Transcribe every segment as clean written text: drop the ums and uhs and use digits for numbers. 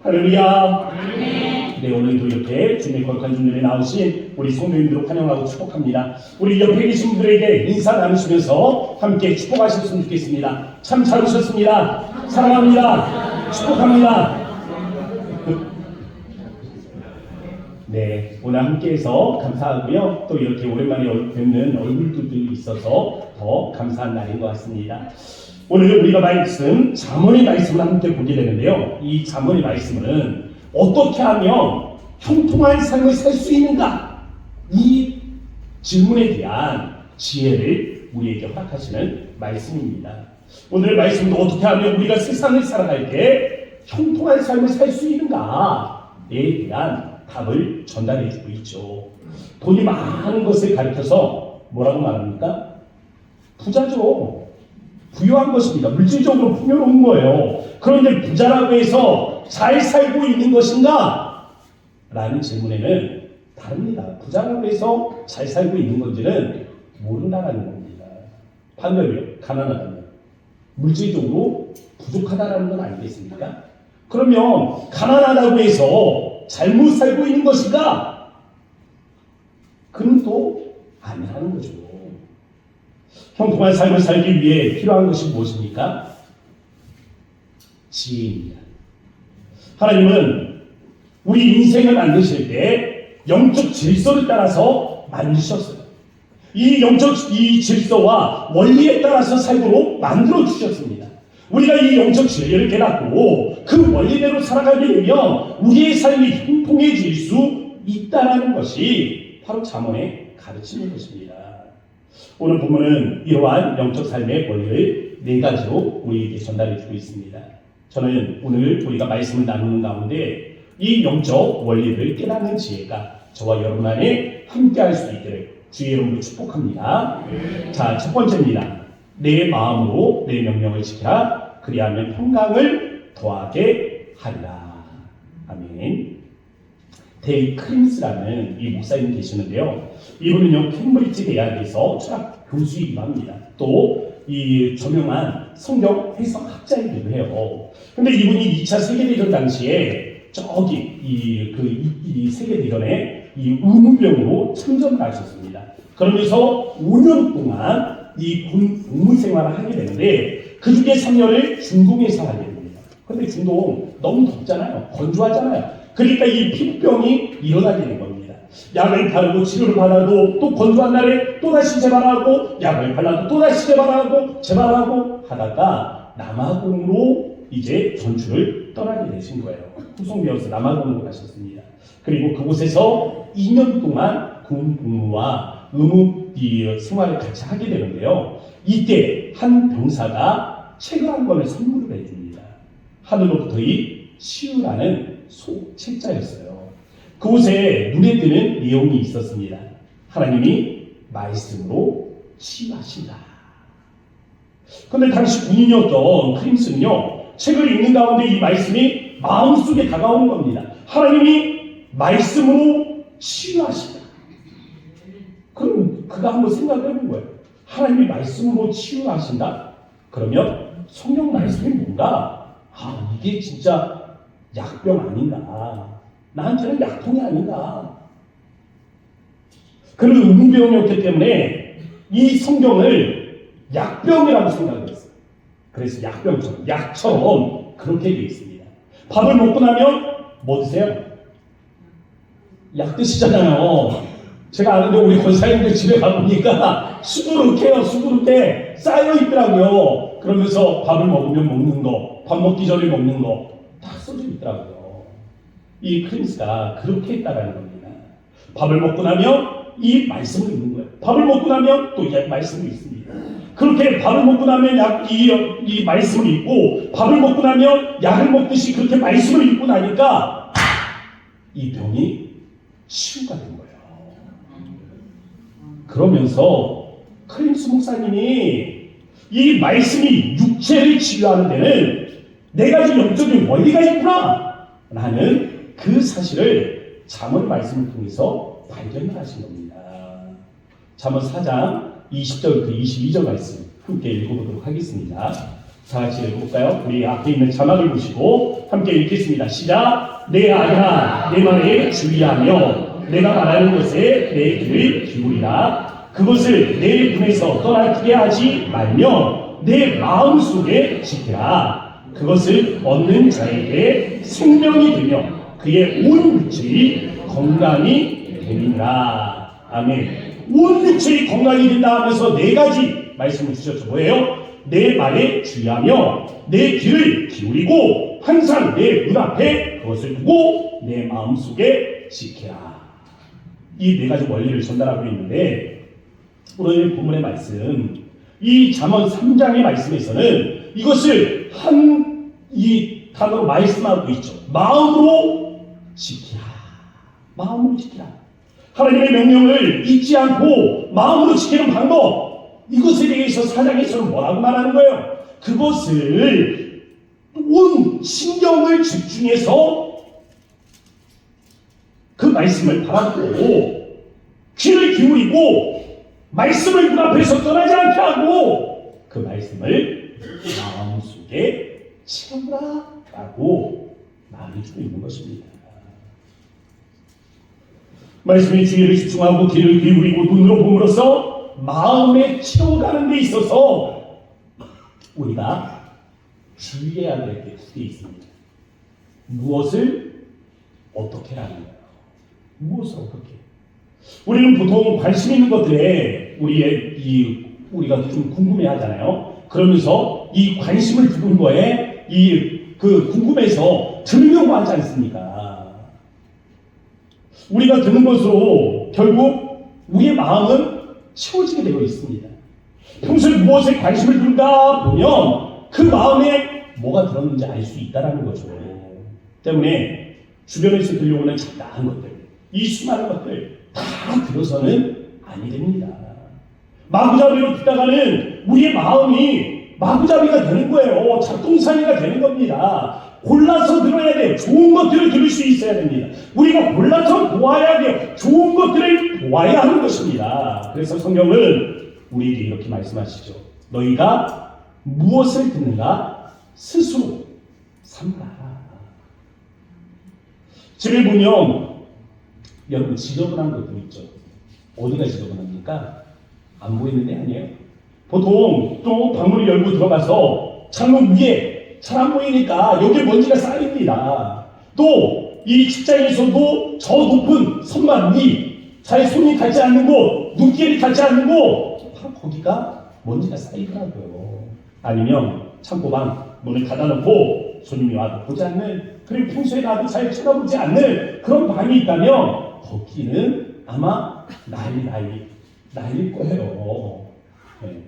할렐루야. 네, 오늘도 이렇게 주님의 거룩한 주님에 나오신 우리 성도님들을 환영하고 축복합니다. 우리 옆에 계신 분들에게 인사 나누시면서 함께 축복하셨으면 좋겠습니다. 참 잘 오셨습니다. 사랑합니다. 축복합니다. 네, 오늘 함께해서 감사하고요. 또 이렇게 오랜만에 뵙는 얼굴들도 있어서 더 감사한 날인 것 같습니다. 오늘 우리가 잠언의 말씀을 함께 보게 되는데요. 이 잠언의 말씀은 어떻게 하면 형통한 삶을 살 수 있는가? 이 질문에 대한 지혜를 우리에게 허락하시는 말씀입니다. 오늘 말씀도 어떻게 하면 우리가 세상을 살아갈 때 형통한 삶을 살 수 있는가에 대한 답을 전달해 주고 있죠. 돈이 많은 것을 가리켜서 뭐라고 말합니까? 부자죠. 부유한 것입니다. 물질적으로 풍요로운 거예요. 그런데 부자라고 해서 잘 살고 있는 것인가? 라는 질문에는 다릅니다. 부자라고 해서 잘 살고 있는 건지는 모른다라는 겁니다. 반대로 가난하다면 물질적으로 부족하다라는 건 아니겠습니까? 그러면 가난하다고 해서 잘못 살고 있는 것인가? 그는 또 아니라는 거죠. 형통한 삶을 살기 위해 필요한 것이 무엇입니까? 지혜입니다. 하나님은 우리 인생을 만드실 때 영적 질서를 따라서 만드셨어요. 이 질서와 원리에 따라서 살도록 만들어 주셨습니다. 우리가 이 영적 진리를 깨닫고 그 원리대로 살아가게 되면 우리의 삶이 형통해질 수 있다는 것이 바로 잠언의 가르치는 것입니다. 오늘 본문은 이러한 영적 삶의 원리를 4가지로 우리에게 전달해 주고 있습니다. 저는 오늘 우리가 말씀을 나누는 가운데 이 영적 원리를 깨닫는 지혜가 저와 여러분 안에 함께할 수 있기를 주의 이름으로 축복합니다. 자, 첫 번째입니다. 내 마음으로 내 명령을 지키라. 그리하면 평강을 더하게 하리라. 아멘. 데이 크림스라는 이 목사님 계시는데요. 이분은요, 캠브리지 대학에서 철학 교수이기도 합니다. 또 이 저명한 성경 해석학자이기도 해요. 근데 이분이 2차 세계대전 당시에 저기 이 세계대전에 이 의무병으로 참전을 하셨습니다. 그러면서 5년 동안 이 복무 생활을 하게 되는데 그 중에 3년을 중동에서 하게 됩니다. 그런데 중동 너무 덥잖아요. 건조하잖아요. 그러니까 이 피부병이 일어나게 된 겁니다. 약을 바르고 치료를 받아도 또 건조한 날에 또다시 재발하고 약을 발라도 또다시 재발하고 하다가 남아공으로 이제 전출을 떠나게 되신 거예요. 후송되어서 남아공으로 가셨습니다. 그리고 그곳에서 2년 동안 군 복무와 의무 생활을 같이 하게 되는데요. 이때 한 병사가 책을 한 권을 선물을 해줍니다. 하늘로부터의 치유라는 책자였어요. 그곳에 눈에 띄는 내용이 있었습니다. 하나님이 말씀으로 치유하신다. 그런데 당시 군인이었던 크림슨은요, 책을 읽는 가운데 이 말씀이 마음속에 다가오는 겁니다. 하나님이 말씀으로 치유하신다. 그럼 그가 한번 생각을 해본 거예요. 하나님이 말씀으로 치유하신다? 그러면 성경 말씀이 뭔가? 이게 진짜 약병 아닌가? 나한테는 약통이 아닌가? 그는 의무병이었기 때문에 이 성경을 약병이라고 생각을 했어요. 그래서 약처럼 그렇게 되어 있습니다. 밥을 먹고 나면 뭐 드세요? 약 드시잖아요. 제가 아는데 우리 권사님들 집에 가보니까 수두룩해 쌓여있더라고요. 그러면서 밥을 먹으면 먹는 거, 밥 먹기 전에 먹는 거 다 써져 있더라고요. 이 크림스가 그렇게 했다라는 겁니다. 밥을 먹고 나면 이 말씀을 읽는 거예요. 밥을 먹고 나면 또 말씀을 읽습니다. 그렇게 밥을 먹고 나면 이 말씀을 읽고 밥을 먹고 나면 약을 먹듯이 그렇게 말씀을 읽고 나니까 이 병이 치유가 된 거예요. 그러면서 크림스 목사님이 이 말씀이 육체를 치유하는 데는 4가지 영적인 원리가 있구나 라는 그 사실을 잠언 말씀을 통해서 발견을 하신 겁니다. 잠언 4장 20절부터 22절 말씀 함께 읽어보도록 하겠습니다. 다 같이 읽어볼까요? 우리 앞에 있는 자막을 보시고 함께 읽겠습니다. 시작. 내 아들아, 내 말에 주의하며 내가 말하는 것에 내 귀를 기울이라. 그것을 내 눈에서 떠나게 하지 말며 내 마음속에 지키라. 그것을 얻는 자에게 생명이 되며 그의 온 육체의 건강이 되리라. 아멘. 온 육체의 건강이 된다 하면서 네 가지 말씀을 주셨죠. 뭐예요? 내 말에 주의하며 내 귀를 기울이고 항상 내 눈앞에 그것을 두고 내 마음속에 지키라. 이 네 가지 원리를 전달하고 있는데 오늘 본문의 말씀, 이 잠언 3장의 말씀에서는 이것을 이 단어로 말씀하고 있죠. 마음으로 지키라. 마음으로 지키라. 하나님의 명령을 잊지 않고 마음으로 지키는 방법, 이것에 대해서 사장에서는 뭐라고 말하는 거예요? 그것을 온 신경을 집중해서 그 말씀을 바라보고 귀를 기울이고 말씀을 눈앞에서 떠나지 않게 하고 그 말씀을 마음속에 채우라 라고 말해주고 있는 것입니다. 말씀의 주의를 집중하고 귀를 기울이고 눈으로 봄으로써 마음에 채워가는 데 있어서 우리가 주의해야 될 게 두 개 있습니다. 무엇을 어떻게 하는 거예요? 무엇을 어떻게? 우리는 보통 관심 있는 것들에 우리가 좀 궁금해하잖아요. 그러면서 이 관심을 두는 거에 그 궁금해서 들으려고 하지 않습니까? 우리가 듣는 것으로 결국 우리의 마음은 채워지게 되어 있습니다. 평소에 무엇에 관심을 두는가 보면 그 마음에 뭐가 들었는지 알 수 있다는 거죠. 때문에 주변에서 들려오는 잡다한 것들, 이 수많은 것들 다 들어서는 아니 됩니다. 마구잡이로 듣다가는 우리의 마음이 마구잡이가 되는 거예요. 잡동사니가 되는 겁니다. 골라서 들어야 돼요. 좋은 것들을 들을 수 있어야 됩니다. 우리가 골라서 보아야 돼요. 좋은 것들을 보아야 하는 것입니다. 그래서 성경은 우리에게 이렇게 말씀하시죠. 너희가 무엇을 듣는가 스스로 삼라. 집에 보면 여러분 지저분한 것들 있죠. 어디가 지저분합니까? 안 보이는 데 아니에요? 보통 또 방문을 열고 들어가서 창문 위에 잘 안 보이니까 여기에 먼지가 쌓입니다. 또 이 직장에서도 저 높은 선반 위, 잘 손이 닿지 않는 곳, 눈길이 닿지 않는 곳, 다 거기가 먼지가 쌓이더라고요. 아니면 창고방 문을 닫아놓고 손님이 와도 보지 않는, 그리고 평소에 나도 잘 쳐다보지 않는 그런 방이 있다면 거기는 아마 난리일 거예요. 네.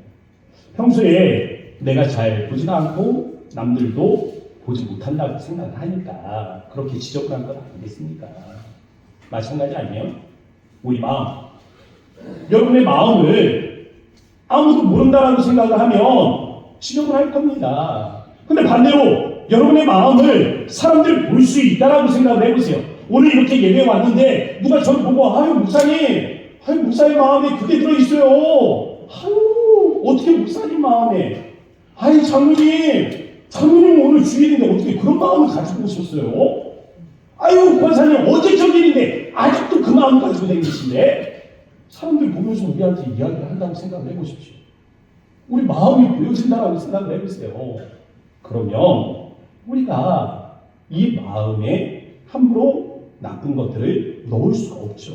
평소에 내가 잘 보지도 않고 남들도 보지 못한다고 생각을 하니까 그렇게 지저분한 건 아니겠습니까? 마찬가지 아니에요? 우리 마음. 여러분의 마음을 아무도 모른다라고 생각을 하면 지저분할 겁니다. 근데 반대로 여러분의 마음을 사람들이 볼 수 있다라고 생각을 해보세요. 오늘 이렇게 예배에 왔는데 누가 저를 보고 목사님 마음에 그게 들어있어요. 어떻게 목사님 마음에, 장로님 오늘 주일인데 어떻게 그런 마음을 가지고 오셨어요? 권사님 어제 저일인데 아직도 그 마음 가지고 다니시는데, 사람들 보면서 우리한테 이야기를 한다고 생각을 해보십시오. 우리 마음이 보여진다라고 생각을 해보세요. 그러면 우리가 이 마음에 함부로 나쁜 것들을 넣을 수가 없죠.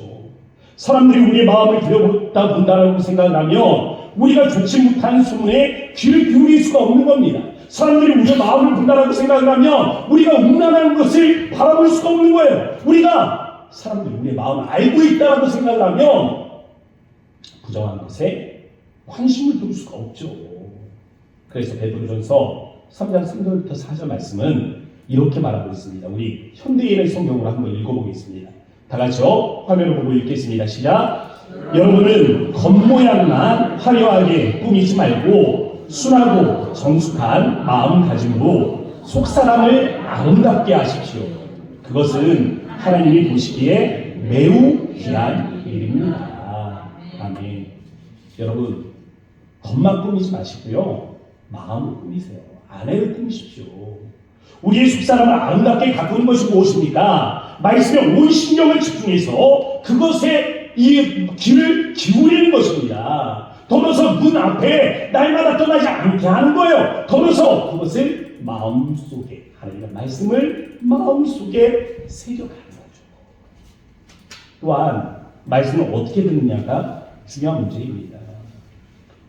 사람들이 우리의 마음을 들여다 본다라고 생각을 하면 우리가 좋지 못한 소문에 귀를 기울일 수가 없는 겁니다. 사람들이 우리의 마음을 본다라고 생각을 하면 우리가 음란한 것을 바라볼 수가 없는 거예요. 우리가 사람들이 우리의 마음을 알고 있다라고 생각을 하면 부정한 것에 관심을 둘 수가 없죠. 그래서 베드로전서 3장 3절부터 4절 말씀은 이렇게 말하고 있습니다. 우리 현대인의 성경으로 한번 읽어보겠습니다. 다 같이요. 화면을 보고 읽겠습니다. 시작. 여러분은 겉모양만 화려하게 꾸미지 말고 순하고 정숙한 마음가짐으로 속사람을 아름답게 하십시오. 그것은 하나님이 보시기에 매우 귀한 일입니다. 아멘. 여러분, 겉만 꾸미지 마시고요, 마음을 꾸미세요. 아내를 꾸미십시오. 우리의 속사람을 아름답게 가꾸는 것이 무엇입니까? 말씀에 온 신경을 집중해서 그것에 이 귀를 기울이는 것입니다. 더불어서 눈 앞에 날마다 떠나지 않게 하는 거예요. 더불어서 그것을 마음속에, 하나님의 말씀을 마음속에 새겨가는 거죠. 또한 말씀을 어떻게 듣느냐가 중요한 문제입니다.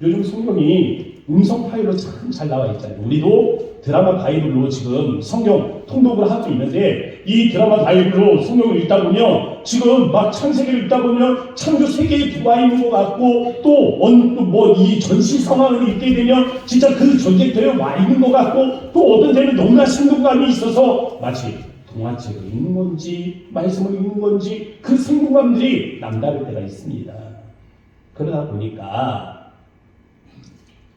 요즘 성경이 음성 파일로 참 잘 나와 있잖아요. 우리도 드라마 바이블로 지금 성경 통독을 하고 있는데, 이 드라마 바이블로 성경을 읽다 보면 지금 막 창세기를 읽다 보면 창조 세계에 들어와 있는 것 같고, 또 이 전시 상황을 읽게 되면 진짜 그 전쟁터에 와 있는 것 같고, 또 어떤 때는 너무나 생동감이 있어서 마치 동화책을 읽는 건지 말씀을 읽는 건지 그 생동감들이 남다를 때가 있습니다. 그러다 보니까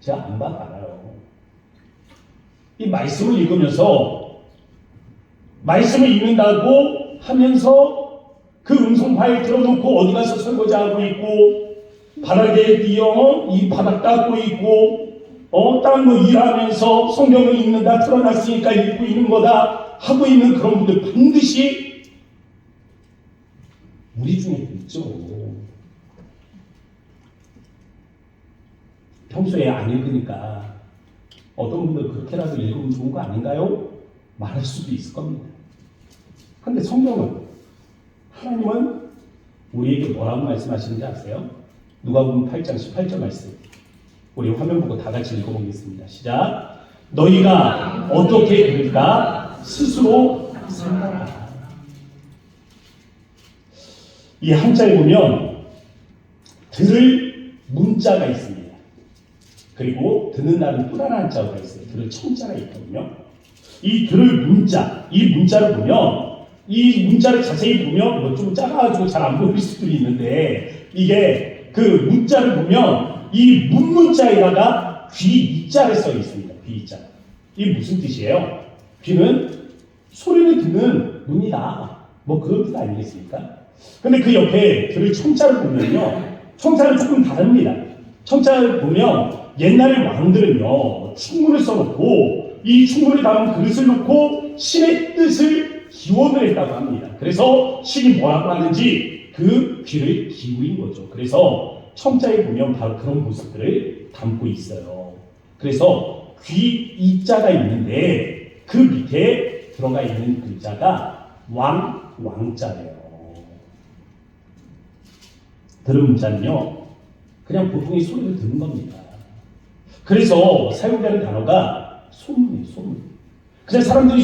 제가 안 알아요. 이 말씀을 읽으면서 말씀을 읽는다고 하면서 그 음성 파일 틀어놓고 어디 가서 설거지하고 있고, 바닥에 이 바닥 닦고 있고, 다른 거 일하면서 성경을 읽는다, 틀어놨으니까 읽고 있는 거다 하고 있는 그런 분들 반드시 우리 중에 있죠. 평소에 안 읽으니까 어떤 분들 그렇게라도 읽으면 좋은 거 아닌가요? 말할 수도 있을 겁니다. 그런데 성경은, 하나님은 우리에게 뭐라고 말씀하시는지 아세요? 누가복음 8장 18절 말씀. 우리 화면 보고 다 같이 읽어보겠습니다. 시작. 너희가 어떻게 들을까 스스로 생각하라. 이 한자에 보면 들을 문자가 있습니다. 그리고 듣는다는 또 다른 한자가 있어요. 들을 청자가 있거든요. 이 들을 문자, 이 문자를 보면, 이 문자를 자세히 보면 뭐 좀 작아가지고 잘 안 보일 수도 있는데, 이게 그 문자를 보면 이 문문자에다가 귀 이자를 써 있습니다. 귀 이자. 이게 무슨 뜻이에요? 귀는 소리를 듣는 문이다. 뭐 그런 뜻 아니겠습니까? 근데 그 옆에 들을 청자를 보면요, 청자는 조금 다릅니다. 청자를 보면 옛날에 왕들은요, 충문을 써놓고 이 충문을 담은 그릇을 놓고 신의 뜻을 기원을 했다고 합니다. 그래서 신이 뭐라고 하는지 그 귀를 기울인 거죠. 그래서 청자에 보면 바로 그런 모습들을 담고 있어요. 그래서 귀 이자가 있는데 그 밑에 들어가 있는 글자가 왕자예요. 들은 문자는요, 그냥 보통의 소리를 듣는 겁니다. 그래서 사용되는 단어가 소문이에요, 소문. 그냥 사람들이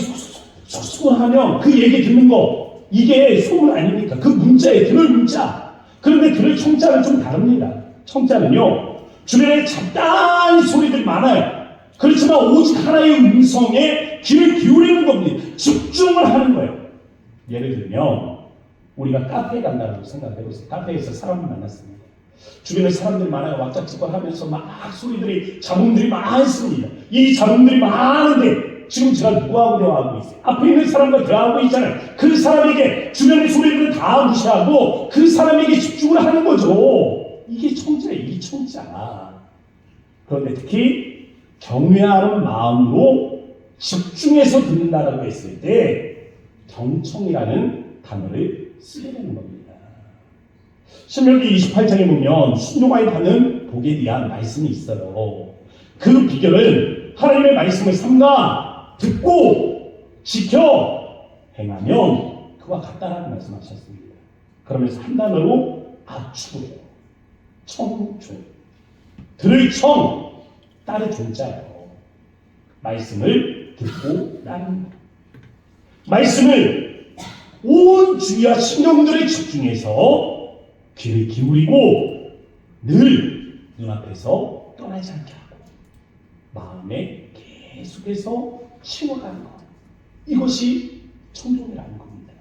쏙쏙 하면 그 얘기 듣는 거, 이게 소문 아닙니까? 그 문자에 들을 문자. 그런데 들을 청자는 좀 다릅니다. 청자는요, 주변에 잡다한 소리들 많아요. 그렇지만 오직 하나의 음성에 귀를 기울이는 겁니다. 집중을 하는 거예요. 예를 들면 우리가 카페에 간다고 생각해보세요. 카페에서 사람을 만났습니다. 주변에 사람들이 많아요. 왁자지껄 하면서 막 소리들이, 잡음들이 많습니다. 이 잡음들이 많은데 지금 제가 누구하고 대화하고 있어요? 앞에 있는 사람과 대화하고 있잖아요. 그 사람에게 주변의 소리들을 다 무시하고 그 사람에게 집중을 하는 거죠. 이게 청자예요. 이게 청자. 그런데 특히 경외하는 마음으로 집중해서 듣는다라고 했을 때 경청이라는 단어를 쓰게 되는 겁니다. 신명기 28장에 보면 순종하여 받는 복에 대한 말씀이 있어요. 그 비결은 하나님의 말씀을 삼가 듣고 지켜 행하면 그와 같다라는 말씀하셨습니다. 그러면서 한 단어로 압축을 해요. 청종. 들을 청, 따를 종자예요. 말씀을 듣고 따르는 것. 말씀을 온 주의와 신경들에 집중해서 귀를 기울이고 늘 눈앞에서 떠나지 않게 하고 마음에 계속해서 심어가는 것. 이것이 청종이라는 겁니다.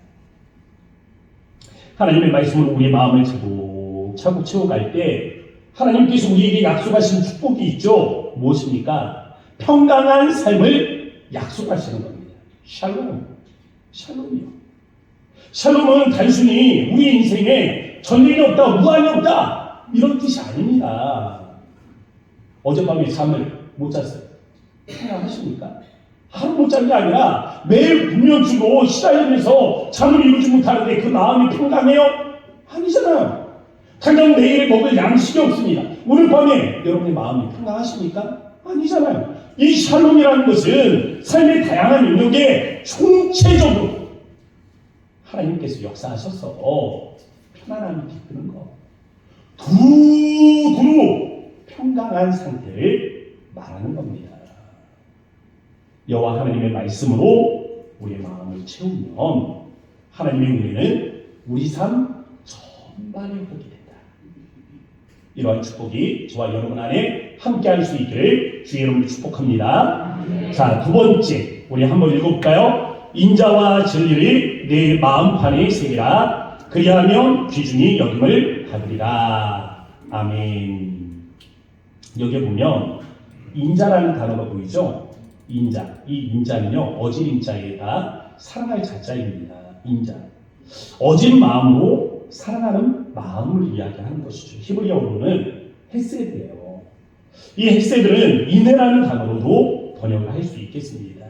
하나님의 말씀으로 우리의 마음을 차곡차곡 채워갈 때 하나님께서 우리에게 약속하신 축복이 있죠. 무엇입니까? 평강한 삶을 약속하시는 겁니다. 샬롬. 샬롬이요. 샬롬은 단순히 우리 인생에 전쟁이 없다, 무한이 없다 이런 뜻이 아닙니다. 어젯밤에 잠을 못 잤어요. 평안하십니까? 하루 못 잔 게 아니라 매일 불면증으로 시달리면서 잠을 이루지 못하는데 그 마음이 평강해요? 아니잖아요. 당장 내일 먹을 양식이 없습니다. 오늘 밤에 여러분의 마음이 평강하십니까? 아니잖아요. 이 샬롬이라는 것은 삶의 다양한 영역에 총체적으로 하나님께서 역사하셔서 편안함이 깃드는 것, 두루두루 평강한 상태를 말하는 겁니다. 여호와 하나님의 말씀으로 우리의 마음을 채우면 하나님의 은혜는 우리 삶 전반에 흐르게 된다. 이러한 축복이 저와 여러분 안에 함께할 수 있기를 주의 이름으로 축복합니다. 자, 두 번째 우리 한번 읽어볼까요? 인자와 진리를 내 마음판에 새기라. 그리하면 귀중히 여김을 받으리라. 아멘. 여기 보면 인자라는 단어가 보이죠? 인자. 이 인자는요, 어질 인자에다 사랑할 자자입니다. 인자. 어진 마음으로 사랑하는 마음을 이야기하는 것이죠. 히브리어로는 헤세드예요. 이 헤세드는 인내라는 단어로도 번역을 할 수 있겠습니다.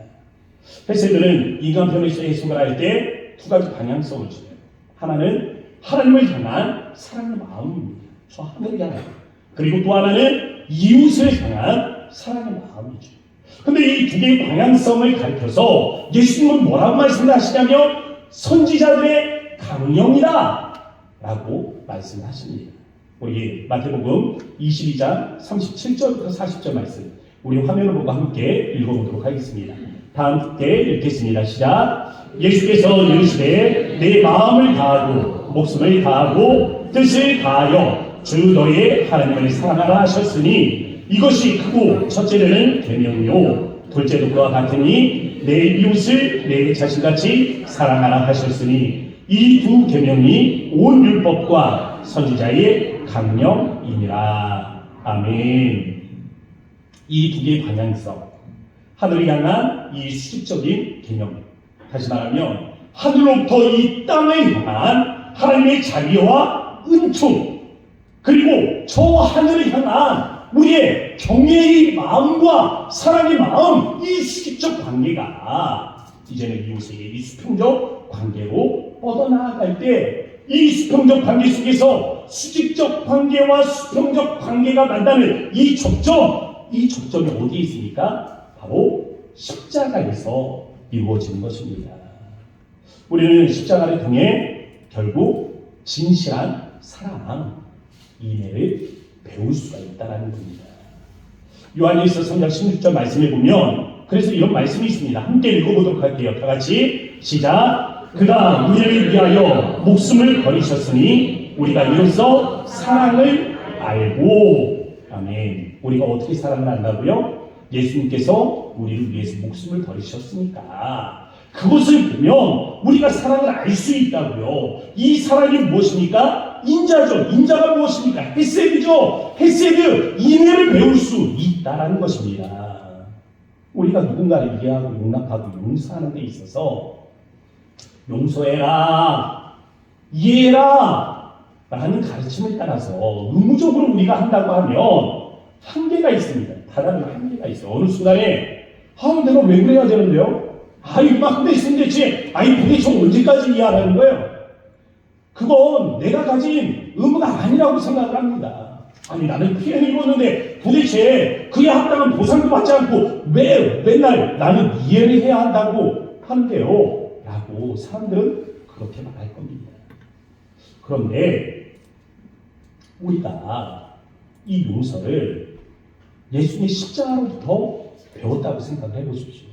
헤세드는 인간편에서 해석을 할 때 두 가지 방향성을 줘요. 하나는 하나님을 향한 사랑의 마음입니다. 저 하늘을 향한. 그리고 또 하나는 이웃을 향한 사랑의 마음이죠. 근데 이 두 개의 방향성을 가리켜서 예수님은 뭐라고 말씀하시냐면 선지자들의 강령이다 라고 말씀하십니다. 우리 마태복음 22장 37절부터 40절 말씀 우리 화면을 보고 함께 읽어보도록 하겠습니다. 다 함께 읽겠습니다. 시작. 예수께서 이르시되 내 마음을 다하고 목숨을 다하고 뜻을 다하여 주 너의 하나님을 사랑하라 하셨으니 이것이 크고 첫째는 계명이요 둘째도 그와 같으니 내 이웃을 내 자신같이 사랑하라 하셨으니 이 두 계명이 온 율법과 선지자의 강령이니라. 아멘. 이 두 개의 방향성, 하늘을 향한 이 수직적인 개념, 다시 말하면 하늘로부터 이 땅을 향한 하나님의 자비와 은총, 그리고 저 하늘을 향한 우리의 경외의 마음과 사랑의 마음, 이 수직적 관계가 이제는 이웃에게 이 수평적 관계로 뻗어나갈 때 이 수평적 관계 속에서 수직적 관계와 수평적 관계가 만나는 이 접점이 어디에 있습니까? 바로 십자가에서 이루어지는 것입니다. 우리는 십자가를 통해 결국 진실한 사랑, 인애를 배울 수가 있다는 겁니다. 요한일서 3장 16절 말씀을 보면 그래서 이런 말씀이 있습니다. 함께 읽어보도록 할게요. 다 같이 시작. 그가 우리를 위하여 목숨을 버리셨으니 우리가 이로써 사랑을 알고. 아멘. 우리가 어떻게 사랑을 안다고요? 예수님께서 우리를 위해서 목숨을 버리셨으니까 그것을 보면 우리가 사랑을 알 수 있다고요. 이 사랑이 무엇입니까? 인자죠. 인자가 무엇입니까? 헤세드죠. 헤세드, 인애를 배울 수 있다라는 것입니다. 우리가 누군가를 이해하고 용납하고 용서하는 데 있어서 용서해라, 이해해라 라는 가르침에 따라서 의무적으로 우리가 한다고 하면 한계가 있습니다. 다른 한계가 있어요. 어느 순간에 내가 왜 그래야 되는데요? 이만큼 있으면 되지. 도대체 언제까지 이해하라는 거예요? 그건 내가 가진 의무가 아니라고 생각을 합니다. 나는 피해를 입었는데 도대체 그에 합당한 보상도 받지 않고 왜 맨날 나는 이해를 해야 한다고 하는데요? 라고 사람들은 그렇게 말할 겁니다. 그런데 우리가 이 용서를 예수님의 십자가로부터 배웠다고 생각을 해보십시오.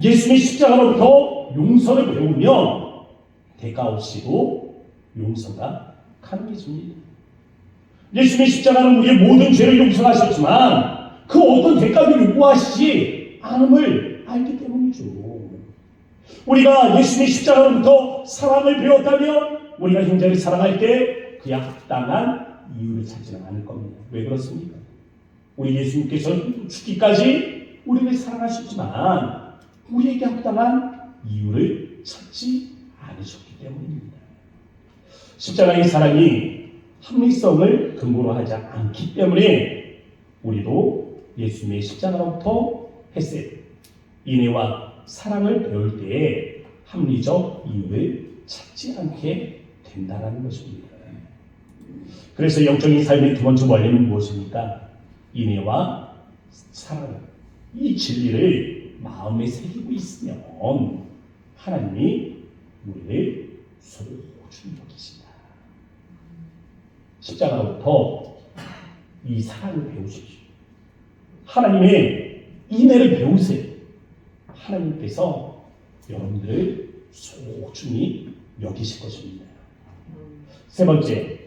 예수님의 십자가로부터 용서를 배우면 대가 없이도 용서가 가능해집니다. 예수님의 십자가는 우리의 모든 죄를 용서하셨지만 그 어떤 대가도 요구하시지 않음을 알기 때문이죠. 우리가 예수님의 십자가로부터 사랑을 배웠다면 우리가 형제를 사랑할 때 그에 합당한 이유를 찾지는 않을 겁니다. 왜 그렇습니까? 우리 예수님께서는 죽기까지 우리를 사랑하셨지만 우리에게 합당한 이유를 찾지 않으셨기 때문입니다. 십자가의 사랑이 합리성을 근거로 하지 않기 때문에 우리도 예수님의 십자가로부터 했어요. 인애와 사랑을 배울 때에 합리적 이유를 찾지 않게 된다는 것입니다. 그래서 영적인 삶의 두 번째 원리는 무엇입니까? 인애와 사랑, 이 진리를 마음에 새기고 있으면 하나님이 우리를 소중히 여기신다. 십자가로부터 이 사랑을 배우십시오. 하나님의 인애를 배우세요. 하나님께서 여러분들을 소중히 여기실 것입니다. 세 번째,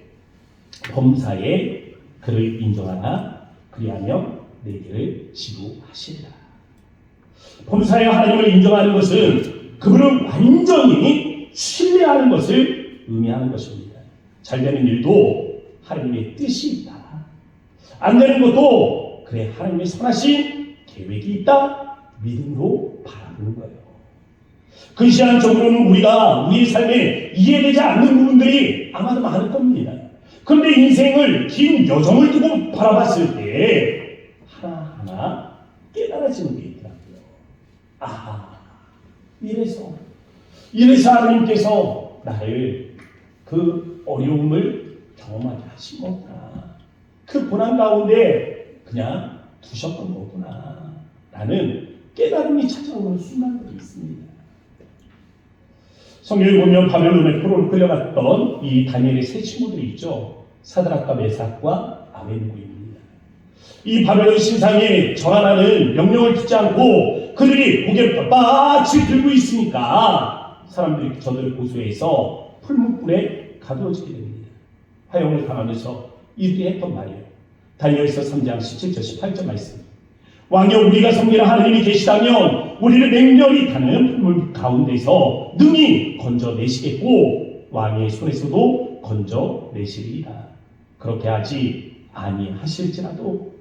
범사에 그를 인정하나 그리하며 내게를 지루하시리라. 범사에 하나님을 인정하는 것은 그분을 완전히 신뢰하는 것을 의미하는 것입니다. 잘 되는 일도 하나님의 뜻이 있다. 안 되는 것도 그래 하나님의 선하신 계획이 있다. 믿음으로 바라보는 거예요. 근시안적으로는 우리가 우리의 삶에 이해되지 않는 부분들이 아마도 많을 겁니다. 그런데 인생을 긴 여정을 두고 바라봤을 때 하나하나 깨달아지는 게 있더라고요. 이래서 하나님께서 나를 그 어려움을 경험하게 하신 거구나. 그 고난 가운데 그냥 두셨던 거구나. 라는 깨달음이 찾아오는 순간들이 있습니다. 성경에 보면 바벨론의 포로로 끌려갔던 이 다니엘의 세 친구들이 있죠. 사드락과 메삭과 아벤고입니다. 이 바벨론 신상에 절하라는 명령을 듣지 않고 그들이 고개를 빳빳이 들고 있으니까 사람들이 저들을 고소해서 풀무불에 가두어지게 됩니다. 화형을 당하면서 이들이 했던 말이에요. 다니엘서 3장 17절 18절 말씀. 왕여 우리가 섬기는 하나님이 계시다면 우리를 맹렬히 타는 풀물 가운데서 능히 건져내시겠고 왕의 손에서도 건져내시리이다. 그렇게 하지 아니하실지라도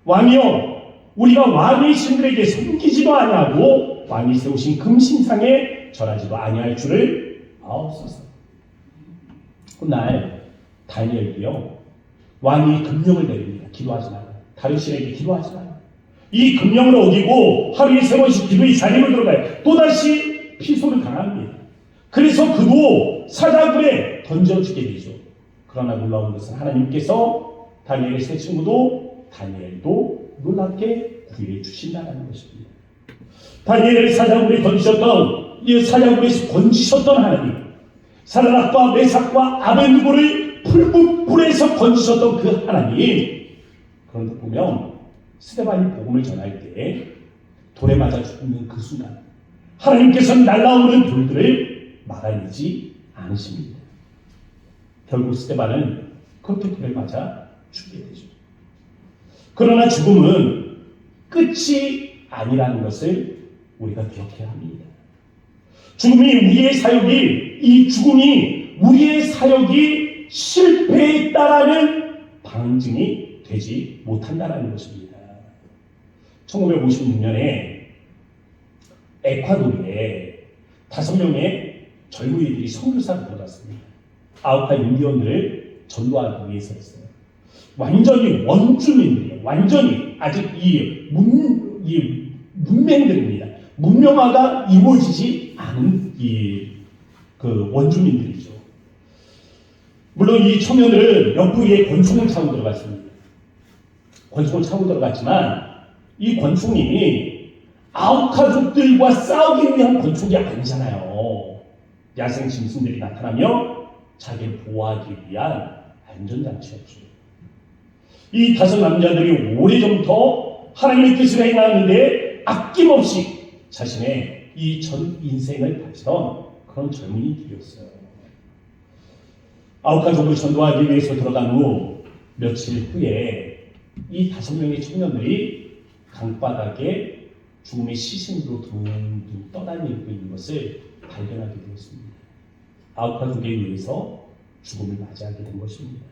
왕이여 우리가 왕의 신들에게 섬기지도 아니하고 왕이 세우신 금신상에 절하지도 아니할 줄을 아옵소서. 그날 다니엘도요 왕이 금령을 내립니다. 기도하지 마라. 다른 신에게 기도하지 마라. 이 금령을 어기고 하루에 3번씩 기도의 자리로 들어가요. 또다시 피소를 당합니다. 그래서 그도 사자굴에 던져지게 되죠. 그러나 놀라운 것은 하나님께서 다니엘의 세 친구도 다니엘도 놀랍게 구해 주신다는 것입니다. 다니엘을 사자굴에 던지셨던 이 사자굴에서 건지셨던 하나님, 사드락과 메삭과 아벤누고를 풀무불에서 건지셨던 그 하나님. 그런데 보면 스데반이 복음을 전할 때 돌에 맞아 죽는 그 순간 하나님께서는 날아오는 돌들을 막아내지 않으십니다. 결국 스데반은 그렇게 돌에 맞아 죽게 되죠. 그러나 죽음은 끝이 아니라는 것을 우리가 기억해야 합니다. 이 죽음이 우리의 사역이 실패했다라는 방증이 되지 못한다는 것입니다. 1956년에 에콰도르에 5명의 젊은이들이 선교사로 들어갔습니다. 아우카 인디언들을 전도하기 위해서였어요. 완전히 원주민들이에요. 완전히 아직 이 문맹들입니다. 문명화가 이루어지지 않은 그 원주민들이죠. 물론 이 청년들은 옆구리에 권총을 차고 들어갔습니다. 권총을 차고 들어갔지만 이 권총이 아우카족들과 싸우기 위한 권총이 아니잖아요. 야생 짐승들이 나타나며 자기를 보호하기 위한 안전장치였죠. 이 5 남자들이 오래전부터 하나님의 뜻을 행하는데 아낌없이 자신의 이 전 인생을 바치던 그런 젊은이들이었어요. 아우카족을 전도하기 위해서 들어간 후 며칠 후에 이 5명의 청년들이 강바닥에 죽음의 시신으로 둥둥 떠다니고 있는 것을 발견하게 되었습니다. 아우카족에 의해서 죽음을 맞이하게 된 것입니다.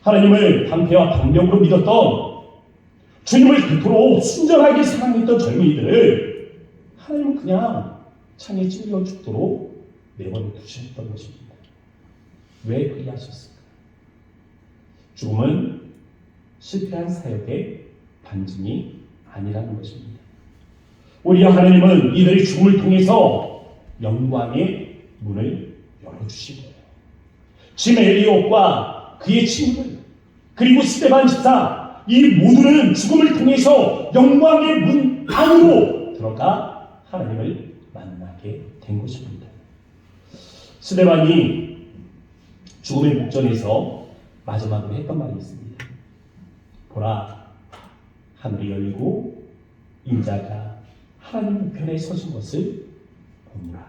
하나님을 방패와 방벽으로 믿었던, 주님을 그토록 순전하게 사랑했던 젊은이들을 하나님은 그냥 창에 찔려 죽도록 내버려 두셨던 것입니다. 왜 그리 하셨을까? 죽음은 실패한 사역의 반증이 아니라는 것입니다. 오히려 하나님은 이들의 죽음을 통해서 영광의 문을 열어주시고요. 짐 엘리엇과 그의 친구들 그리고 스데반 집사 이 모두는 죽음을 통해서 영광의 문 안으로 들어가 하나님을 만나게 된 것입니다. 스데반이 죽음의 목전에서 마지막으로 했던 말이 있습니다. 보라, 하늘이 열리고 인자가 하나님 우편에 서신 것을 보노라.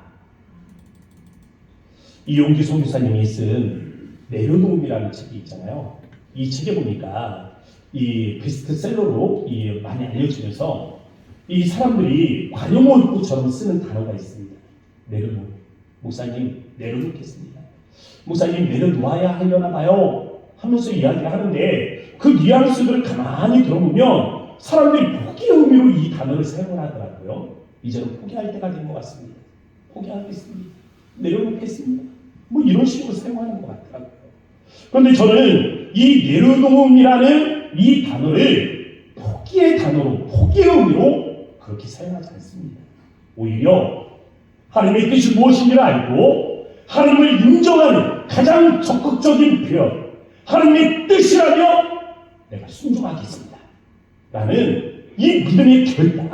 이용기 선교사님이 쓴 내려놓음이라는 책이 있잖아요. 이 책에 보니까 이 베스트셀러로 많이 알려지면서 이 사람들이 관용어구처럼 쓰는 단어가 있습니다. 내려놓음. 목사님 내려놓겠습니다. 목사님 내려놓아야 하려나 봐요 하면서 이야기를 하는데 그 뉘앙스들을 가만히 들어보면 사람들이 포기의 의미로 이 단어를 사용을 하더라고요. 이제는 포기할 때가 된 것 같습니다. 포기하겠습니다. 내려놓겠습니다. 뭐 이런 식으로 사용하는 것 같더라고요. 그런데 저는 이 내려놓음이라는 이 단어를 포기의 단어로, 포기의 의미로 그렇게 사용하지 않습니다. 오히려 하나님의 뜻이 무엇인지를 알고 하나님을 인정하는 가장 적극적인 표현, 하나님의 뜻이라면 내가 순종하겠습니다 라는 이 믿음의 결단,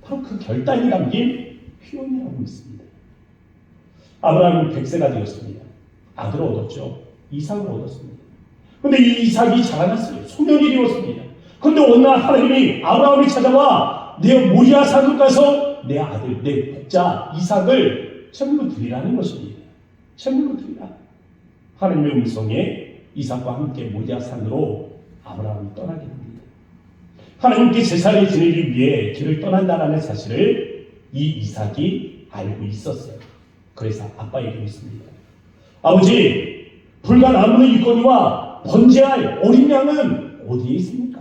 바로 그 결단이 담긴 표현이라고 있습니다. 아브라함은 100세가 되었습니다. 아들을 얻었죠. 이삭을 얻었습니다. 그런데 이 이삭이 자라났어요. 소년이 되었습니다. 그런데 어느 날 하나님이 아브라함이 찾아와 내 모리아 산으로 가서 내 아들, 내 복자 이삭을 제물로 드리라는 것입니다. 제물로 드리라. 하나님의 음성에 이삭과 함께 모리아 산으로 아브라함이 떠나게 됩니다. 하나님께 제사를 지내기 위해 길을 떠난다라는 사실을 이 이삭이 알고 있었어요. 그래서 아빠에게 묻습니다. 아버지, 불과 나무는 있거니와 번제할 어린 양은 어디에 있습니까?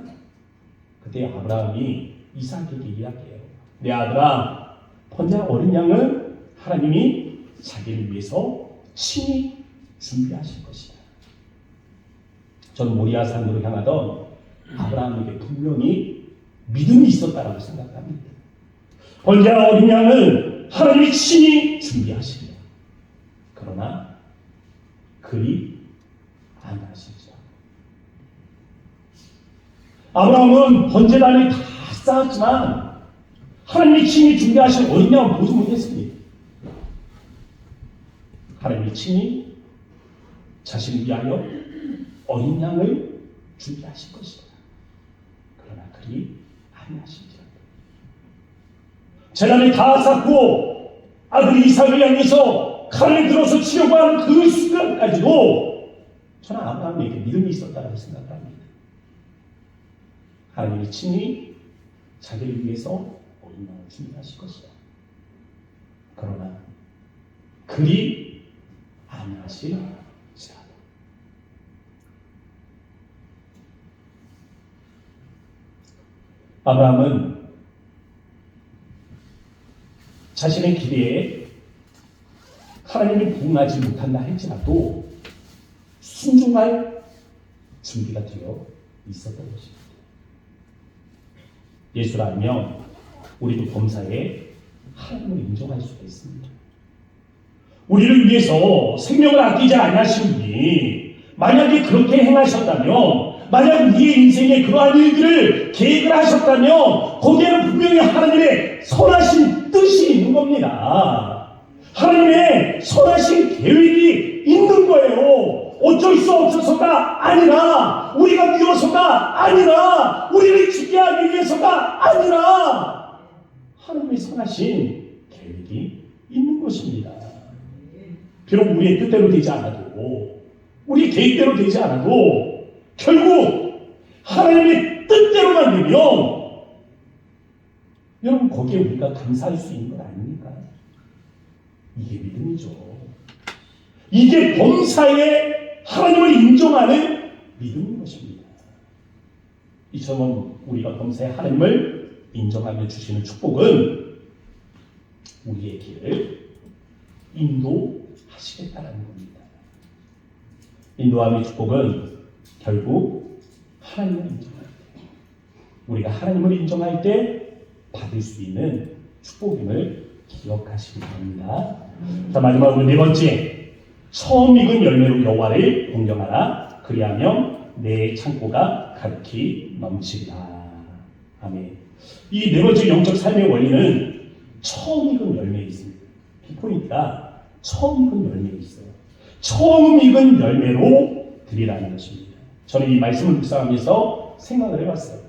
그때 아브라함이 이삭에게 이야기해요. 내 아들아, 번제할 어린 양은 하나님이 자기를 위해서 친히 준비하실 것이다. 저는 모리아 산으로 향하던 아브라함에게 분명히 믿음이 있었다라고 생각합니다. 번제할 어린 양은 하나님이 친히 준비하십니다. 그러나 그리 아니하시죠. 아브라함은 번제단을 다 쌓았지만 하나님이 친히 준비하신 어린 양을 보지 못했습니다. 하나님이 친히 자신을 위하여 어린 양을 준비하실 것이다. 그러나 그리 아니하시죠. 재단을 다 쌓고 아들 이삭을 향해서 칼을 들어서 치려고 하는 그 순간까지도 저는 아브라함에게 믿음이 있었다고 생각합니다. 하나님이 친히 자기를 위해서 어린 양을 준비하실 것이다. 그러나 그리 아니하실지라도 아브라함은 자신의 기대에 하나님이 부응하지 못한다 할지라도 순종할 준비가 되어 있었던 것입니다. 예수를 알면 우리도 범사에 하나님을 인정할 수가 있습니다. 우리를 위해서 생명을 아끼지 아니하신 분이 만약에 그렇게 행하셨다면, 만약 우리의 인생에 그러한 일들을 계획을 하셨다면 거기에는 분명히 하나님의 선하신 뜻이 있는 겁니다. 하나님의 선하신 계획이 있는 거예요. 어쩔 수 없어서가 아니라, 우리가 미워서가 아니라, 우리를 죽게 하기 위해서가 아니라 하나님의 선하신 계획이 있는 것입니다. 비록 우리의 뜻대로 되지 않아도, 우리의 계획대로 되지 않아도 결국 하나님의 뜻대로만 되면 여러분 거기에 우리가 감사할 수 있는 것 아닙니까? 이게 믿음이죠. 이게 범사에 하나님을 인정하는 믿음인 것입니다. 이처럼 우리가 범사에 하나님을 인정하며 주시는 축복은 우리의 길을 인도하시겠다는 겁니다. 인도함의 축복은 결국 하나님을 인정할 때 우리가 하나님을 인정할 때 받을 수 있는 축복임을 기억하시기 바랍니다. 자, 마지막으로 네 번째, 처음 익은 열매로 여호와를 공경하라. 그리하면 내 창고가 가득히 넘치리라. 아멘. 이 네 번째 영적 삶의 원리는 처음 익은 열매에 있습니다. 키포인트가 처음 익은 열매에 있어요. 처음 익은 열매로 드리라는 것입니다. 저는 이 말씀을 묵상하면서 생각을 해봤어요.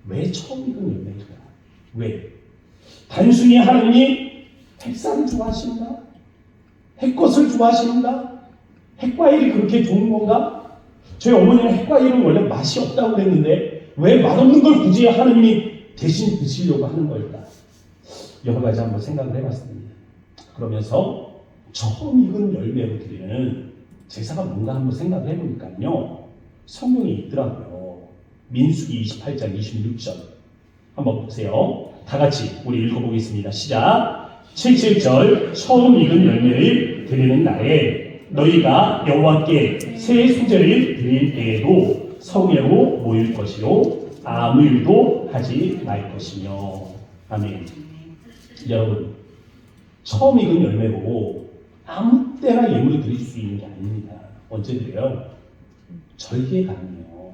왜 처음 익은 열매일까? 왜? 단순히 하나님이 핵살을 좋아하시는가? 핵것을 좋아하시는가? 핵과일이 그렇게 좋은 건가? 저희 어머니는 핵과일은 원래 맛이 없다고 그랬는데 왜 맛없는 걸 굳이 하나님이 대신 드시려고 하는 걸까? 여러 가지 한번 생각을 해봤습니다. 그러면서 처음 익은 열매로 드리는 제사가 뭔가 한번 생각을 해보니까요. 성경에 있더라고요. 민수기 28장 26절 한번 보세요. 다 같이 우리 읽어보겠습니다. 시작. 77절 처음 익은 열매를 드리는 날에 너희가 여호와께 새 소재를 드릴 때에도 성회로 모일 것이요 아무 일도 하지 말 것이며. 아멘. 여러분, 처음 익은 열매로 아무 때나 예물을 드릴 수 있는 게 아닙니다. 언제 드려요? 절기에 가능해요.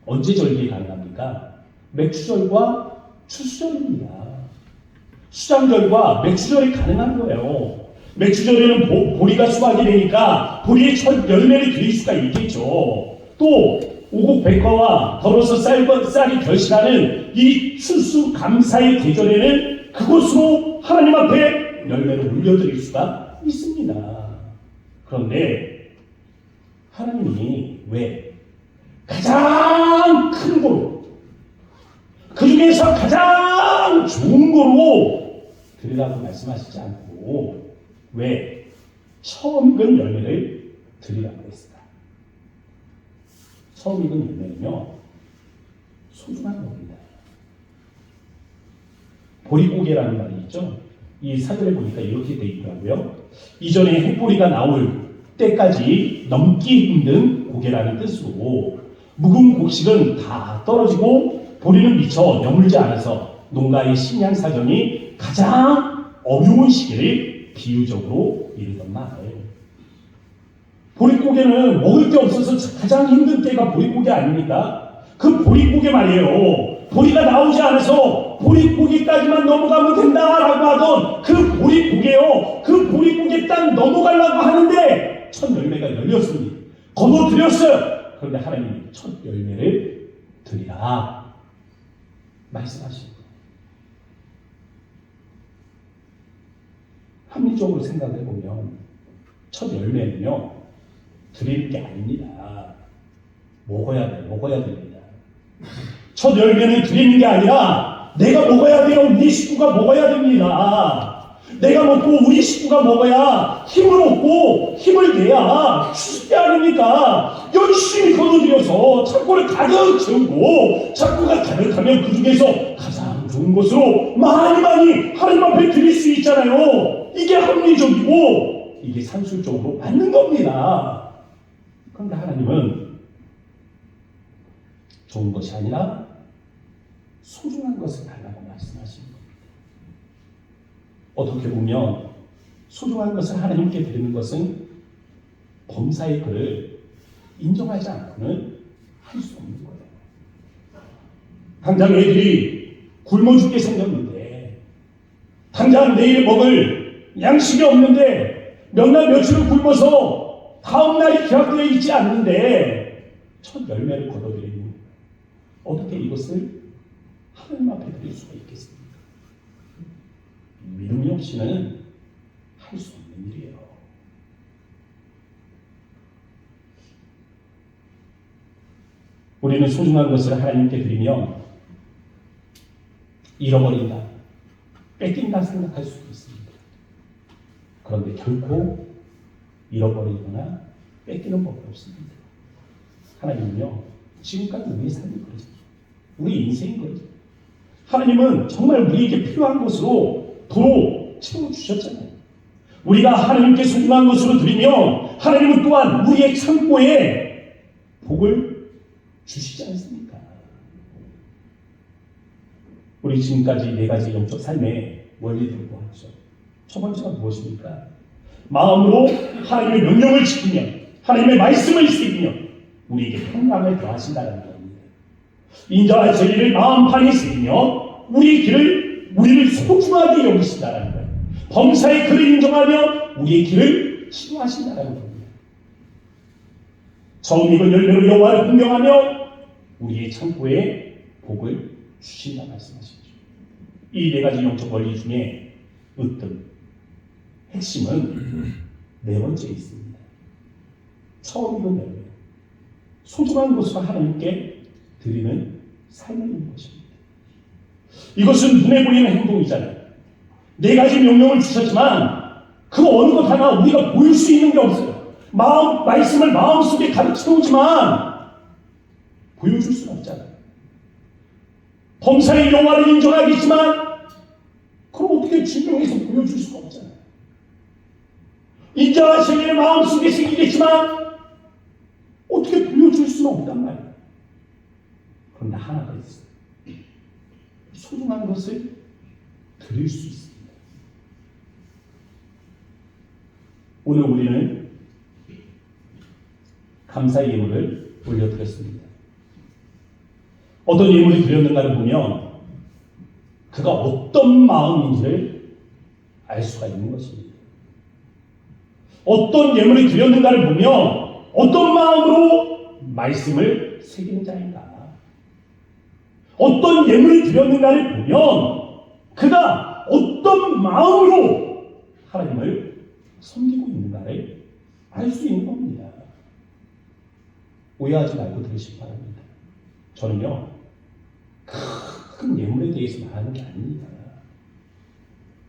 언제 절기에 가능합니까? 맥추절과 추수절입니다. 수장절과 맥추절이 가능한 거예요. 맥추절에는 보리가 수확이 되니까 보리의 첫 열매를 드릴 수가 있겠죠. 또 오곡 백화와 더러서 쌀이 결실하는 이 추수감사의 계절에는 그곳으로 하나님 앞에 열매를 올려드릴 수가 있습니다. 그런데 하나님이 왜 가장 큰 거로, 그 중에서 가장 좋은 거로 드리라고 말씀하시지 않고 왜 처음 익은 열매를 드리라고 했을까? 처음 익은 열매는요, 소중한 겁니다. 보릿고개라는 말이 있죠. 이 사전에 보니까 이렇게 돼 있더라고요. 이전에 핵보리가 나올 때까지 넘기 힘든 고개라는 뜻으로 묵은 곡식은 다 떨어지고 보리는 미처 여물지 않아서 농가의 식량 사정이 가장 어려운 시기를 비유적으로 이르던 말. 보릿고개는 먹을 게 없어서 가장 힘든 때가 보릿고개 아닙니까? 그 보릿고개 말이에요. 보리가 나오지 않아서 보릿고개까지만 넘어가면 된다라고 하던 그 보릿고개요. 그 보릿고개 딱 넘어가려고 하는데 첫 열매가 열렸습니다. 거둬들였어요. 그런데 하나님이 첫 열매를 드리라 말씀하십니다. 합리적으로 생각해 보면 첫 열매는요, 드리는 게 아닙니다. 먹어야 됩니다. 첫 열매는 드리는 게 아니라 내가 먹어야 돼요. 우리 식구가 먹어야 됩니다. 내가 먹고 우리 식구가 먹어야 힘을 얻고 힘을 내야 추수 때 아닙니까? 열심히 거둬들여서 창고를 가득 채우고 창고가 가득하면 그 중에서 가장 좋은 것으로 많이 하나님 앞에 드릴 수 있잖아요. 이게 합리적이고 이게 산술적으로 맞는 겁니다. 그런데 하나님은 좋은 것이 아니라 소중한 것을 달라고 말씀하시는 겁니다. 어떻게 보면 소중한 것을 하나님께 드리는 것은 범사의 글을 인정하지 않고는 할 수 없는 거예요. 당장 애들이 굶어 죽게 생겼는데, 당장 내일 먹을 양식이 없는데 몇 날 며칠을 굶어서 다음 날이 기약되어 있지 않는데 첫 열매를 거둬들이는, 어떻게 이것을 하나님 앞에 드릴 수가 있겠습니까? 믿음이 없이는 할 수 없는 일이에요. 우리는 소중한 것을 하나님께 드리면 잃어버린다, 뺏긴다 생각할 수도 있습니다. 그런데 결코 잃어버리거나 뺏기는 법이 없습니다. 하나님은요, 지금까지 우리의 삶이 그러죠. 우리 인생이 그러죠. 하나님은 정말 우리에게 필요한 것으로 도로 채워주셨잖아요. 우리가 하나님께 소중한 것으로 드리면 하나님은 또한 우리의 창고에 복을 주시지 않습니까? 우리 지금까지 네 가지 영적 삶의 원리들을 보았죠. 첫 번째가 무엇입니까? 마음으로 하나님의 명령을 지키며 하나님의 말씀을 새기며 우리에게 평강을 더하신다는 겁니다. 인자와 진리를 마음판에 새기며 우리를 소중하게 여기신다는 거예요. 범사의 그를 인정하며 우리의 길을 치료하신다는 겁니다. 처음 익은 열매로 여호와를 공경하며 우리의 창고에 복을 주신다 말씀하시죠. 이 네 가지 영적 원리 중에 으뜸, 핵심은 네 번째에 있습니다. 처음 익은 열매, 소중한 것으로 하나님께 드리는 삶인 것입니다. 이것은 눈에 보이는 행동이잖아요. 네 가지 명령을 주셨지만 그 어느 것 하나 우리가 보일 수 있는 게 없어요. 말씀을 마음속에 가르쳐 오지만 보여줄 수는 없잖아요. 범사의 여호와를 인정하겠지만 그럼 어떻게 증명해서 보여줄 수가 없잖아요. 인자와 진리를 마음속에 새기겠지만 어떻게 보여줄 수는 없단 말이에요. 그런데 하나가 있어요. 소중한 것을 드릴 수 있습니다. 오늘 우리는 감사의 예물을 올려드렸습니다. 어떤 예물이 드렸는가를 보면 그가 어떤 마음인지를 알 수가 있는 것입니다. 어떤 예물이 드렸는가를 보면 어떤 마음으로 말씀을 새기는 자인가, 어떤 예물이 드렸는가를 보면 그가 어떤 마음으로 하나님을 섬기고 있는가를 알 수 있는 겁니다. 오해하지 말고 들으시기 바랍니다. 저는요, 큰 예물에 대해서 말하는 게 아닙니다.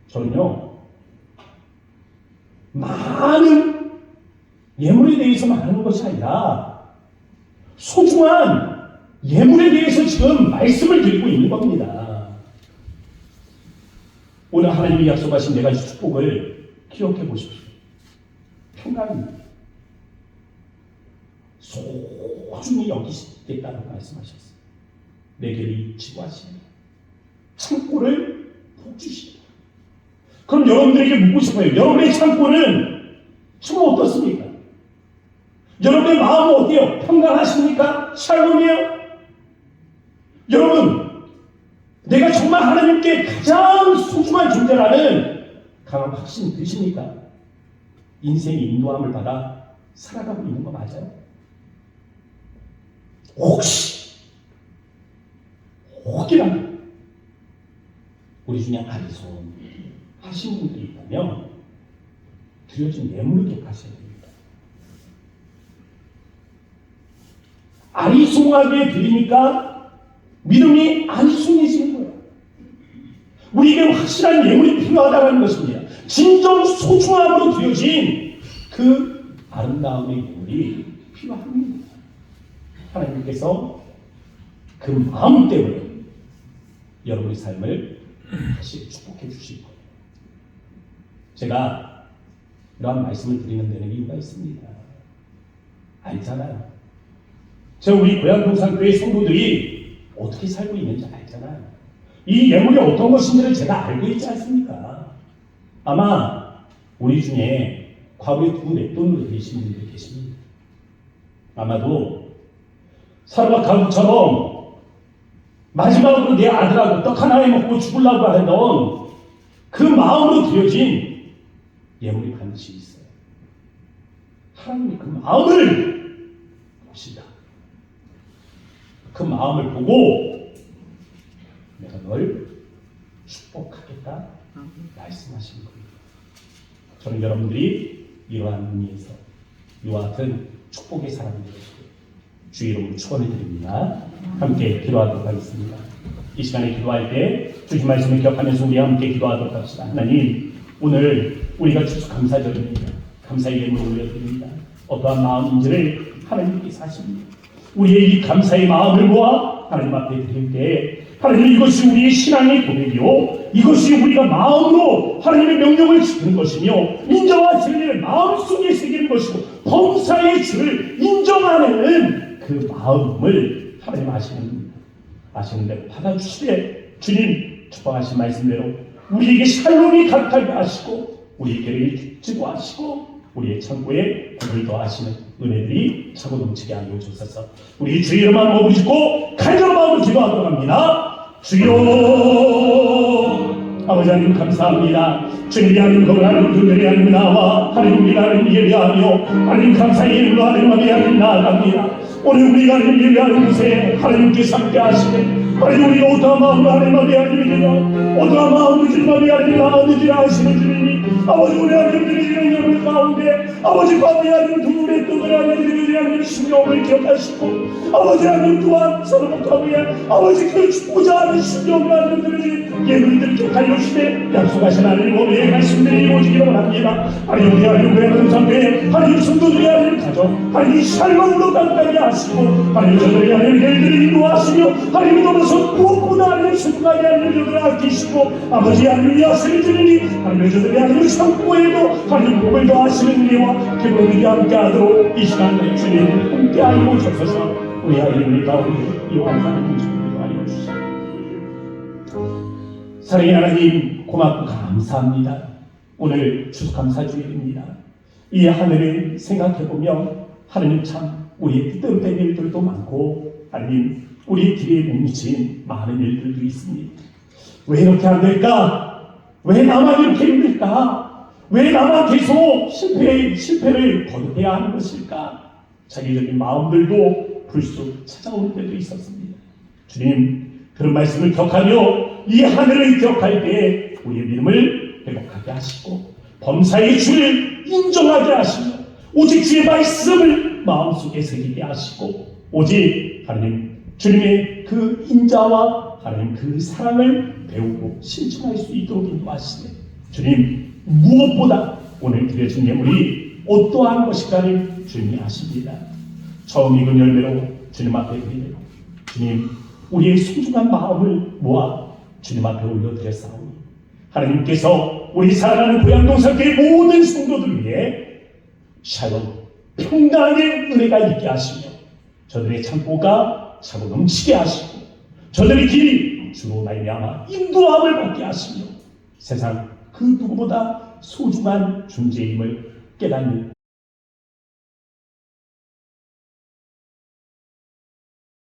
저는요, 많은 예물에 대해서 말하는 것이 아니라 소중한 예물에 대해서 지금 말씀을 드리고 있는 겁니다. 오늘 하나님이 약속하신 네 가지 축복을 기억해 보십시오. 평강입니다. 소중히 여기시겠다고 말씀하셨어요. 내게를 지구하시니 창고를 복주시니. 그럼 여러분들에게 묻고 싶어요. 여러분의 창고는 지금 어떻습니까? 여러분의 마음은 어때요? 평강하십니까? 샬롬이에요? 여러분, 내가 정말 하나님께 가장 소중한 존재라는 강한 확신이 드십니까? 인생의 인도함을 받아 살아가고 있는 거 맞아요? 혹이라도 우리 중에 아리송 하신 분들이 있다면 드려진 예물을 기억하셔야 됩니다. 아리송하게 드리니까 믿음이 아리송해지는 거예요. 우리에게 확실한 예물이 필요하다는 것입니다. 진정 소중함으로 드려진 그 아름다움의 예물이 필요합니다. 하나님께서 그 마음 때문에 여러분의 삶을 다시 축복해 주실 거예요. 제가 이러한 말씀을 드리는 데는 이유가 있습니다. 알잖아요. 제가 우리 고향동산교회 성도들이 어떻게 살고 있는지 알잖아요. 이 예물이 어떤 것인지를 제가 알고 있지 않습니까? 아마 우리 중에 과거에 두 맷돈으로 되신 분들이 계십니다. 아마도 사르밧 가국처럼 마지막으로 내 아들하고 떡 하나 해먹고 죽으려고 하던 그 마음으로 드려진 예물이 반드시 있어요. 하나님이 그 마음을 보신다. 그 마음을 보고 내가 널 축복하겠다 말씀하시는 겁니다. 저는 여러분들이 이러한 의미에서 이와 같은 축복의 사람이 되시고 주의 이름으로 축원을 드립니다. 함께 기도하도록 하겠습니다. 이 시간에 기도할 때 주신 말씀을 기억하면서 우리 함께 기도하도록 합시다. 하나님, 오늘 우리가 주셔서 감사드립니다. 감사의 예물을 올려드립니다. 어떠한 마음인지를 하나님께서 아십니다. 우리의 이 감사의 마음을 모아 하나님 앞에 드릴 때 하나님, 이것이 우리의 신앙의 고백이요, 이것이 우리가 마음으로 하나님의 명령을 지키는 것이며 인자와 진리를 마음속에 새기는 것이고 범사의 주를 인정하는 그 마음을 하나님 아시는 대로 받아주시되 주님 축복하신 말씀대로 우리에게 샬롬이 가득하게 하시고 우리 교회를 지도하시고 우리의 창고에 복을 더하시는 은혜들이 차고 넘치게 하여 주소서. 우리 주의 이름만 머무르 짓고 간절한 마음으로 기도하도록 합니다. 주여 아버지 하나님 감사합니다. 주님이 하나님 거룩한 그들이 하나님 나와 하나님 우리가 하나님 예배하며 하나님 감사의 일로 하나님 앞에 하나님 나아갑니다. 오늘 우리가 하나님 예배하는 곳에 하나님께서 함께 하시네. 하나님 우리가 어떠한 마음으로 하나님 앞에 하나님이니라 어떠한 마음으로 주님 앞에 하나님 나아오지라 하시는 주님이 아버지 우리 하나님들이 이런 여러분 가운데 아버지 가운데 하나님 둘의 뜻을 하나님들이 하나님 신령을 기억하시고 아버지 하나님 또한 서로 가운데 아버지 그 죽고자 하는 신령을 하나님들이 예물들 기억하여 주시되 약속하신 하나님 우리의 말씀들이 이루어지기를 원합니다. 하나님 우리 하나님 우리 하나님 상대에 하나님 성도들이 하나님 가정 하나님 샬롬으로 가까이 하시고 하나님 저들이 하나님 일들을 인도하시며 하나님 넘어서 무엇보다 하나님 순간에 하나님 저들을 아끼시고 아버지 하나님 하시는 주님이 하나님 저들이 하나님 성공에도 하나님 복을 더하시는 은혜와 기쁨이 함께하도록 이 시간에 주님 함께하여 주셔서 우리 하나님 가운데 이완하는 주님을 하여 주시옵소서. 사랑의 하나님 고맙고 감사합니다. 오늘 추수감사주일입니다. 이 하늘을 생각해보면 하나님 참 우리의 뜻대로된 일들도 많고 하나님 우리의 길에 뭉친 많은 일들도 있습니다. 왜 이렇게 안 될까? 왜 나만 이렇게 힘들까? 왜 나만 계속 실패를 거듭해야 하는 것일까? 자기적인 마음들도 불쑥 찾아오는 때도 있었습니다. 주님 그런 말씀을 기억하며 이 하늘을 기억할 때 우리의 믿음을 회복하게 하시고 범사의 주를 인정하게 하시며 오직 주의 말씀을 마음속에 새기게 하시고 오직 하나님 주님의 그 인자와 하나님 그 사랑을 배우고 실천할 수 있도록 인도하시네. 주님 무엇보다 오늘 드려진 예물이 어떠한 것인가를 주님이 아십니다. 처음 익은 열매로 주님 앞에 드리며 주님 우리의 소중한 마음을 모아 주님 앞에 올려드렸사오니 하나님께서 우리 사랑하는 고향동산교회 모든 성도들 위해 샬롬 평강의 은혜가 있게 하시며 저들의 창고가 차고 넘치게 하시고 저들의 길이 주로 말미암아 인도함을 받게 하시며 세상 그 누구보다 소중한 존재임을 깨닫는